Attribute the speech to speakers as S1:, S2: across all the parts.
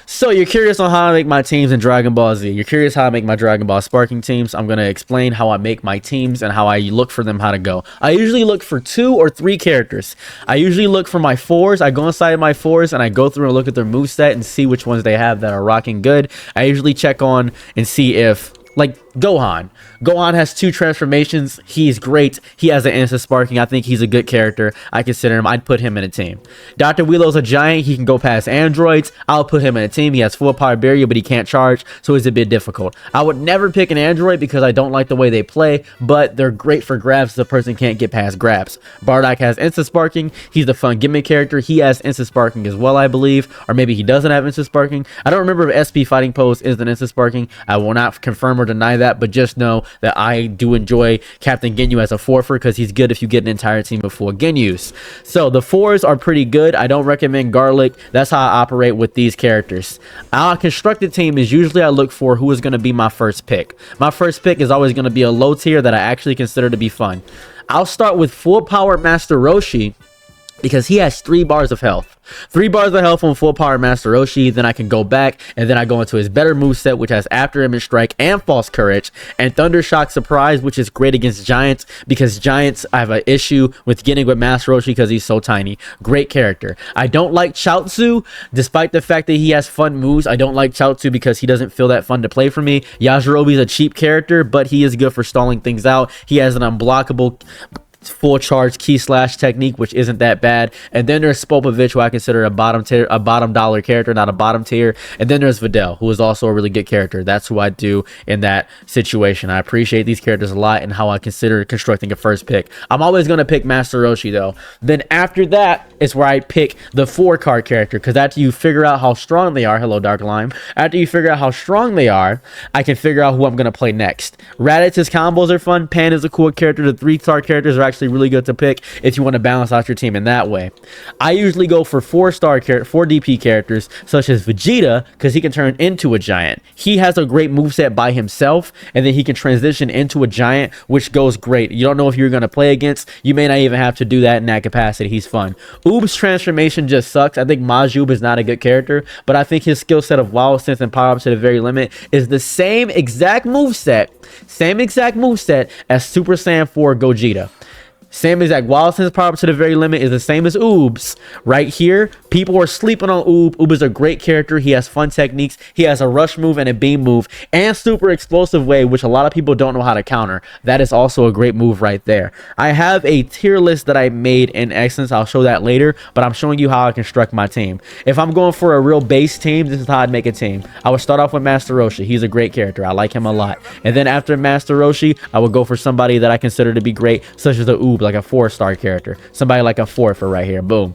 S1: So you're curious on how I make my teams in Dragon Ball Z. You're curious how I make my Dragon Ball Sparking teams. I'm going to explain how I make my teams and how I look for them how to go. I usually look for 2 or 3 characters. I usually look for my 4s. I go inside my 4s and I go through and look at their moveset and see which ones they have that are rocking good. I usually check on and see if, like, Gohan. Gohan has 2 transformations. He's great. He has an instant sparking. I think he's a good character. I consider him. I'd put him in a team. Dr. Wheelo's a giant. He can go past androids. I'll put him in a team. He has full power barrier, but he can't charge, so he's a bit difficult. I would never pick an android because I don't like the way they play, but they're great for grabs if the person can't get past grabs. Bardock has instant sparking. He's the fun gimmick character. He has instant sparking as well, I believe, or maybe he doesn't have instant sparking. I don't remember if SP fighting pose is an instant sparking. I will not confirm or deny that, but just know that I do enjoy Captain Ginyu as a 4-fer because he's good if you get an entire team of 4 Ginyus. So the 4s are pretty good. I don't recommend Garlic. That's how I operate with these characters. Our constructed team is usually I look for who is going to be my first pick. My first pick is always going to be a low tier that I actually consider to be fun. I'll start with full power Master Roshi because he has 3 bars of health. 3 bars of health on full power Master Roshi. Then I can go back and then I go into his better moveset, which has After Image Strike and False Courage, and Thunder Shock Surprise, which is great against giants because giants I have an issue with getting with Master Roshi because he's so tiny. Great character. I don't like Chaozu despite the fact that he has fun moves. I don't like Chaozu because he doesn't feel that fun to play for me. Yajirobe's a cheap character, but he is good for stalling things out. He has an unblockable full charge key slash technique, which isn't that bad. And then there's Spopovich, who I consider a bottom dollar character, not a bottom tier. And then there's Videl, who is also a really good character. That's who I do in that situation. I appreciate these characters a lot and how I consider constructing a first pick. I'm always going to pick Master Roshi though. Then after that is where I pick the 4 card character, because after you figure out how strong they are, hello Dark Lime, after you figure out how strong they are, I can figure out who I'm going to play next. Raditz's combos are fun. Pan is a cool character. The 3-star characters are actually really good to pick if you want to balance out your team in that way. I usually go for 4 DP characters such as Vegeta because he can turn into a giant. He has a great moveset by himself, and then he can transition into a giant, which goes great. You don't know if you're going to play against. You may not even have to do that in that capacity. He's fun. Oob's transformation just sucks. I think Majin is not a good character, but I think his skill set of wild sense and power ups to the very limit is the same exact moveset as Super Saiyan 4 Gogeta. Same exact wild sense power up to the very limit is the same as Oobs. Right here, people are sleeping on Oob. Oob is a great character. He has fun techniques. He has a rush move and a beam move and super explosive wave, which a lot of people don't know how to counter. That is also a great move right there. I have a tier list that I made in Essence. I'll show that later, but I'm showing you how I construct my team. If I'm going for a real base team, this is how I'd make a team. I would start off with Master Roshi. He's a great character. I like him a lot. And then after Master Roshi, I would go for somebody that I consider to be great, such as the Oob, like a 4-star character. Somebody like a 4-fer right here. Boom.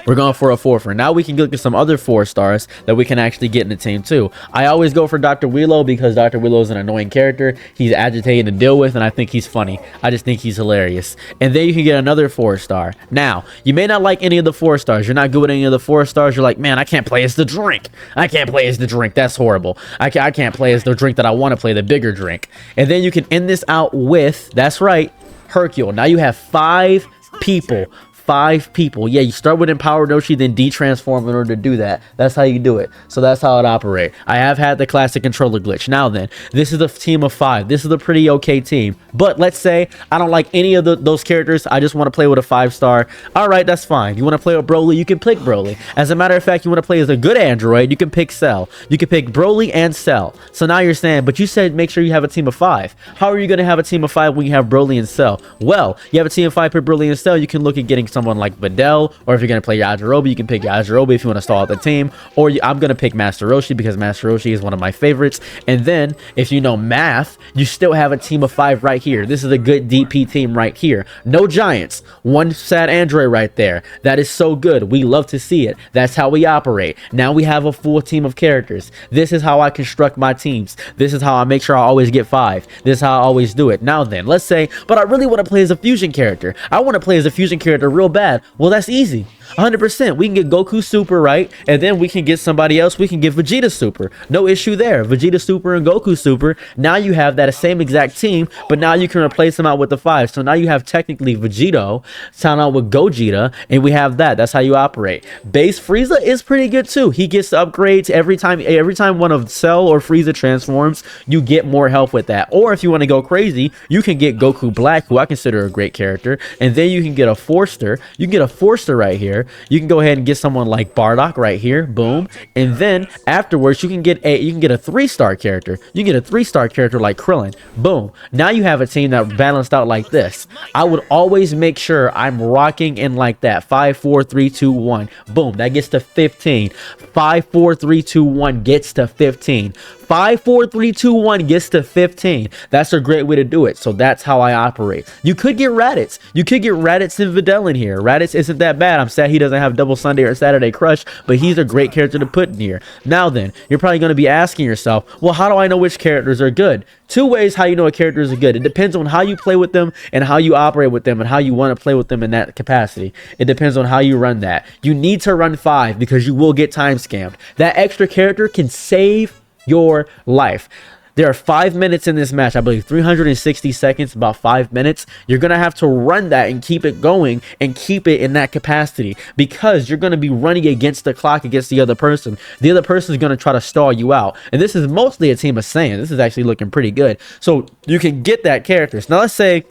S1: We're going for a 4-fer. Now we can look at some other 4-stars that we can actually get in the team too. I always go for Dr. Wheelo because Dr. Wheelo is an annoying character. He's agitating to deal with, and I think he's funny. I just think he's hilarious. And then you can get another 4-star. Now, you may not like any of the 4-stars. You're not good with any of the 4-stars. You're like, man, I can't play as the drink. I can't play as the drink. That's horrible. I can't play as the drink that I want to play, the bigger drink. And then you can end this out with, that's right, Hercule. Now you have 5 people. 5 people. Yeah, you start with Empowered Roshi, then detransform in order to do that. That's how you do it. So that's how it operates. I have had the classic controller glitch. Now then, this is a team of 5. This is a pretty okay team. But let's say I don't like any of those characters. I just want to play with a 5-star. All right, that's fine. You want to play with Broly? You can pick Broly. As a matter of fact, you want to play as a good android? You can pick Cell. You can pick Broly and Cell. So now you're saying, but you said make sure you have a team of 5. How are you going to have a team of 5 when you have Broly and Cell? Well, you have a team of 5 pick Broly and Cell. You can look at getting someone like Videl, or if you're going to play Yajirobe, you can pick Yajirobe if you want to stall out the team, or I'm going to pick Master Roshi because Master Roshi is one of my favorites. And then if you know math, you still have a team of 5 right here. This is a good DP team right here. No giants, 1 sad android right there. That is so good. We love to see it. That's how we operate. Now we have a full team of characters. This is how I construct my teams. This is how I make sure I always get 5. This is how I always do it. Now then, let's say, but I really want to play as a fusion character. I want to play as a fusion character real bad. Well, that's easy. 100%. We can get Goku Super, right? And then we can get somebody else. We can get Vegeta Super. No issue there. Vegeta Super and Goku Super. Now you have that same exact team, but now you can replace them out with the 5. So now you have technically Vegito sound out with Gogeta, and we have that. That's how you operate. Base Frieza is pretty good too. He gets upgrades every time one of Cell or Frieza transforms. You get more health with that. Or if you want to go crazy, you can get Goku Black, who I consider a great character, and then you can get a Forster. You can get a Forster right here. You can go ahead and get someone like Bardock right here. Boom. And then afterwards, you can get a 3-star character. You can get a 3-star character like Krillin. Boom. Now you have a team that balanced out like this. I would always make sure I'm rocking in like that. 5, 4, 3, 2, 1. Boom. That gets to 15. 5, 4, 3, 2, 1 gets to 15. 5, 4, 3, 2, 1 gets to 15. That's a great way to do it. So that's how I operate. You could get Raditz. You could get Raditz and Videl in here. Raditz isn't that bad. I'm sad he doesn't have Double Sunday or Saturday Crush, but he's a great character to put in here. Now then, you're probably going to be asking yourself, well, how do I know which characters are good? 2 ways how you know a character is good. It depends on how you play with them and how you operate with them and how you want to play with them in that capacity. It depends on how you run that. You need to run 5 because you will get time scammed. That extra character can save your life. There are 5 minutes in this match. I believe 360 seconds, about 5 minutes. You're going to have to run that and keep it going and keep it in that capacity because you're going to be running against the clock against the other person. The other person is going to try to stall you out. And this is mostly a team of Saiyans. This is actually looking pretty good. So you can get that characters. Now let's say,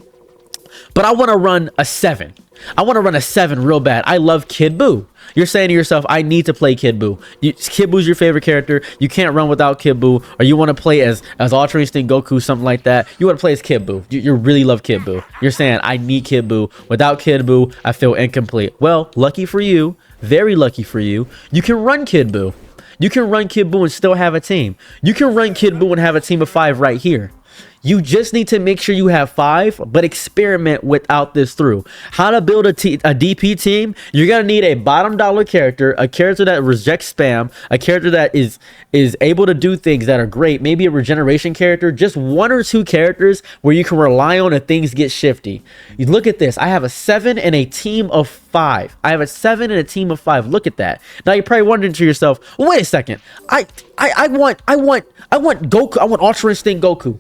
S1: but I want to run a 7. I want to run a 7 real bad. I love Kid Buu. You're saying to yourself, I need to play Kid Buu. Kid Buu's your favorite character. You can't run without Kid Buu. Or you want to play as Ultra Instinct Goku, something like that. You want to play as Kid Buu. You really love Kid Buu. You're saying, I need Kid Buu. Without Kid Buu, I feel incomplete. Well, lucky for you, very lucky for you, you can run Kid Buu. You can run Kid Buu and still have a team. You can run Kid Buu and have a team of 5 right here. You just need to make sure you have 5, but experiment without this through. How to build a DP team? You're going to need a bottom dollar character, a character that rejects spam, a character that is able to do things that are great, maybe a regeneration character, just 1 or 2 characters where you can rely on if things get shifty. You look at this. I have a 7 and a team of 5. I have a 7 and a team of 5. Look at that. Now you're probably wondering to yourself, wait a second. I want Goku. I want Ultra Instinct Goku.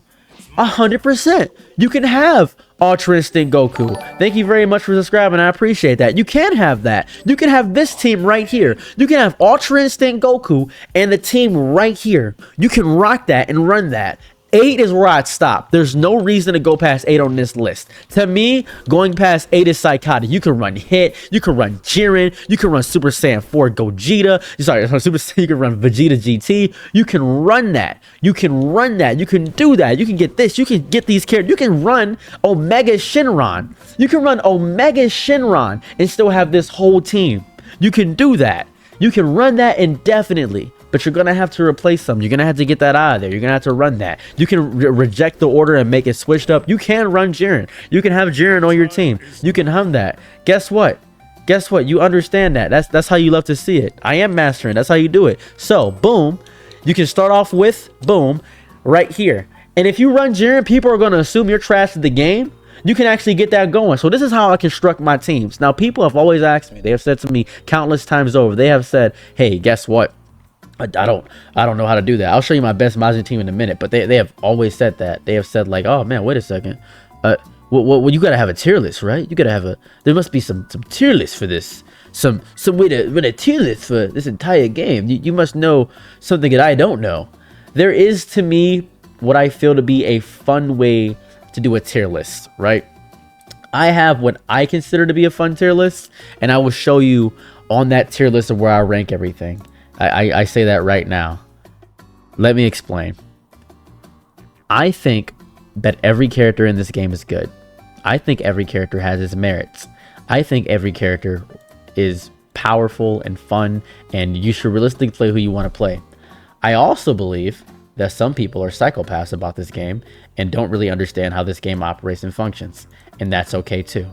S1: 100%. You can have Ultra Instinct Goku. Thank you very much for subscribing. I appreciate that. You can have that. You can have this team right here. You can have Ultra Instinct Goku and the team right here. You can rock that and run that. 8 is where I'd stop. There's no reason to go past 8 on this list. To me, going past 8 is psychotic. You can run Hit, you can run Jiren, you can run Super Saiyan 4 Gogeta. Sorry, you can run Vegeta GT. You can run that. You can run that. You can do that. You can get this. You can get these characters. You can run Omega Shenron. You can run Omega Shenron and still have this whole team. You can do that. You can run that indefinitely. But you're going to have to replace them. You're going to have to get that out of there. You're going to have to run that. You can reject the order and make it switched up. You can run Jiren. You can have Jiren on your team. You can hum that. Guess what? Guess what? You understand that. That's how you love to see it. I am mastering. That's how you do it. So, boom. You can start off with, boom, right here. And if you run Jiren, people are going to assume you're trash at the game. You can actually get that going. So this is how I construct my teams. Now, people have always asked me. They have said to me countless times over. They have said, hey, guess what? I don't know how to do that. I'll show you my best Majin team in a minute, but they have always said that. They have said like, oh man, wait a second. Well, you gotta have a tier list, right? You gotta have there must be some tier list for this. Some way to run a tier list for this entire game. You must know something that I don't know. There is, to me, what I feel to be a fun way to do a tier list, right? I have what I consider to be a fun tier list, and I will show you on that tier list of where I rank everything. I say that right now. Let me explain. I think that every character in this game is good. I think every character has its merits. I think every character is powerful and fun, and you should realistically play who you want to play. I also believe that some people are psychopaths about this game and don't really understand how this game operates and functions, and that's okay too.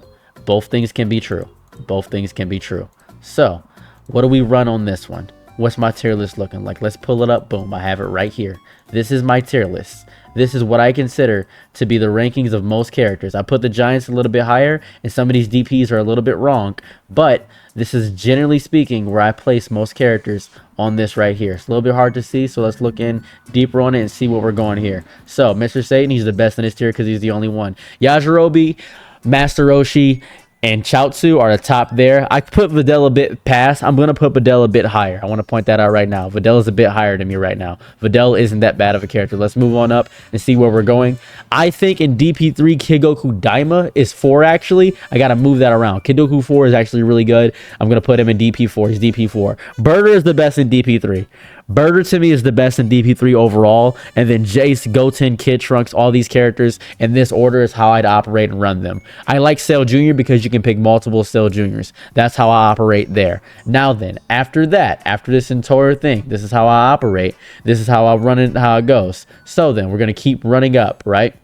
S1: Both things can be true. Both things can be true. So, what do we run on this one? what's my tier list looking like? Let's pull it up. Boom, I have it right here. This is my tier list. This is what I consider to be the rankings of most characters. I put the Giants a little bit higher, and some of these DPs are a little bit wrong, but this is generally speaking where I place most characters on this right here. It's a little bit hard to see, so let's look in deeper on it and see what we're going here. So, Mr. Satan, he's the best in his tier because he's the only one. Yajirobe, Master Roshi, and Chaozu are the top there. I put Videl a bit past. I'm going to put Videl a bit higher. I want to point that out right now. Videl is a bit higher than me right now. Videl isn't that bad of a character. Let's move on up and see where we're going. I think in DP3, Kid Goku Daima is 4 actually. I got to move that around. Kid Goku 4 is actually really good. I'm going to put him in DP4. He's DP4. Burger is the best in DP3. Burger to me is the best in DP3 overall, and then Jace, Goten, Kid Trunks, all these characters in this order is how I'd operate and run them. I like Cell Jr. because you can pick multiple Cell Juniors. That's how I operate there. Now then, after that, after this entire thing, this is how I operate. This is how I run it, how it goes. So then, we're going to keep running up, right?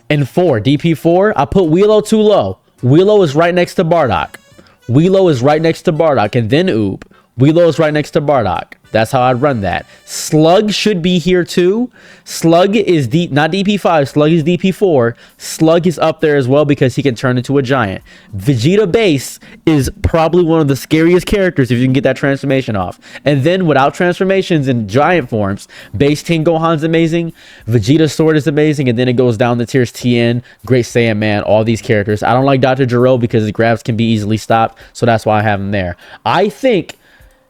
S1: In 4, DP4, I put Weelo too low. Weelo is right next to Bardock. Weelo is right next to Bardock, and then Oob. Weelo is right next to Bardock. That's how I'd run that. Slug should be here too. Slug is not DP5. Slug is DP4. Slug is up there as well because he can turn into a giant. Vegeta Base is probably one of the scariest characters if you can get that transformation off. And then without transformations in giant forms, Base 10 Gohan's amazing. Vegeta Sword is amazing. And then it goes down the tiers Tien, Great Saiyan Man, all these characters. I don't like Dr. Gero because his grabs can be easily stopped. So that's why I have him there. I think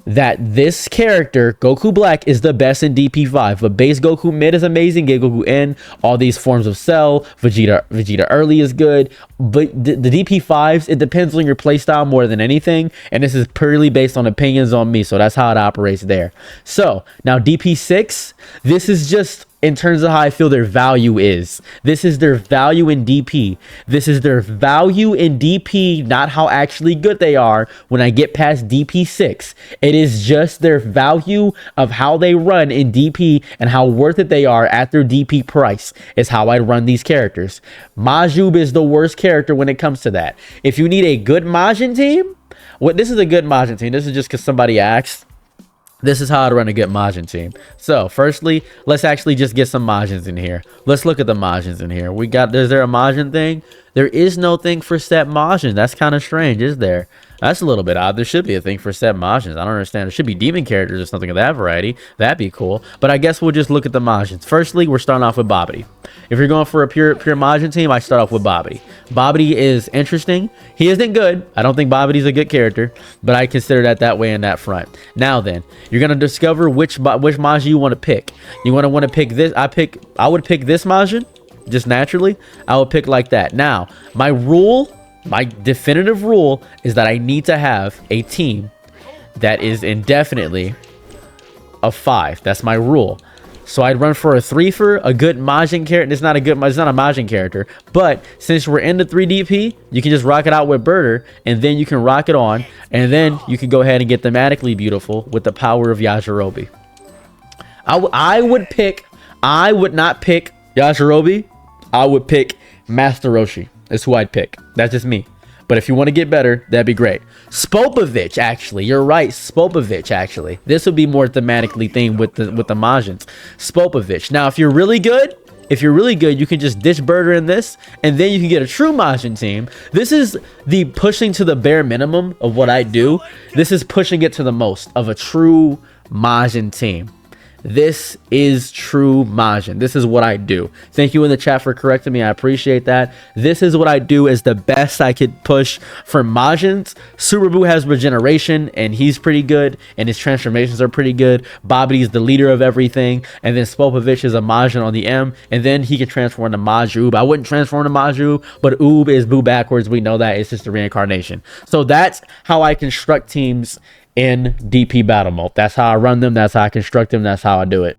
S1: that this character, Goku Black, is the best in DP5. But base Goku mid is amazing. Get Goku N, all these forms of Cell. Vegeta early is good. But the DP5s, it depends on your playstyle more than anything. And this is purely based on opinions on me. So that's how it operates there. So now DP6, this is just in terms of how I feel their value is. This is their value in DP. This is their value in DP, not how actually good they are when I get past DP6. It is just their value of how they run in DP and how worth it they are at their DP price is how I run these characters. Majin is the worst character when it comes to that. If you need a good Majin team, this is a good Majin team. This is just because somebody asked. This is how I'd run a good Majin team. So, firstly, let's actually just get some Majins in here. Let's look at the Majins in here. Is there a Majin thing? There is no thing for set Majin. That's kind of strange, is there? That's a little bit odd. There should be a thing for set Majins. I don't understand. There should be demon characters or something of that variety. That'd be cool. But I guess we'll just look at the Majins. Firstly, we're starting off with Babidi. If you're going for a pure Majin team, I start off with Babidi. Babidi is interesting. He isn't good. I don't think Babidi's a good character, but I consider that way in that front. Now then, you're going to discover which Majin you want to pick. You want to pick this. I would pick this Majin. Just naturally, I would pick like that. Now, my definitive rule is that I need to have a team that is indefinitely a 5. That's my rule. So I'd run for a 3 for a good Majin character. It's not a Majin character, but since we're in the 3DP, you can just rock it out with Birder, and then you can rock it on, and then you can go ahead and get thematically beautiful with the power of Yajirobe. I would not pick Yajirobe. I would pick Master Roshi. That's who I'd pick. That's just me. But if you want to get better, that'd be great. Spopovich, actually. You're right. Spopovich, actually. This would be more thematically themed with the Majins. Spopovich. Now, if you're really good, you can just ditch Birder in this, and then you can get a true Majin team. This is the pushing to the bare minimum of what I do. This is pushing it to the most of a true Majin team. This is true Majin. This is what I do. Thank you in the chat for correcting me. I appreciate that. This is what I do is the best I could push for Majins. Subaru has regeneration, and he's pretty good, and his transformations are pretty good. Babidi is the leader of everything, and then Spopovich is a Majin on the M, and then he can transform to Majoob. I wouldn't transform to Majoob, but Oob is Boo backwards. We know that. It's just a reincarnation. So that's how I construct teams in DP battle mode. That's how I run them. That's how I construct them. That's how I do it.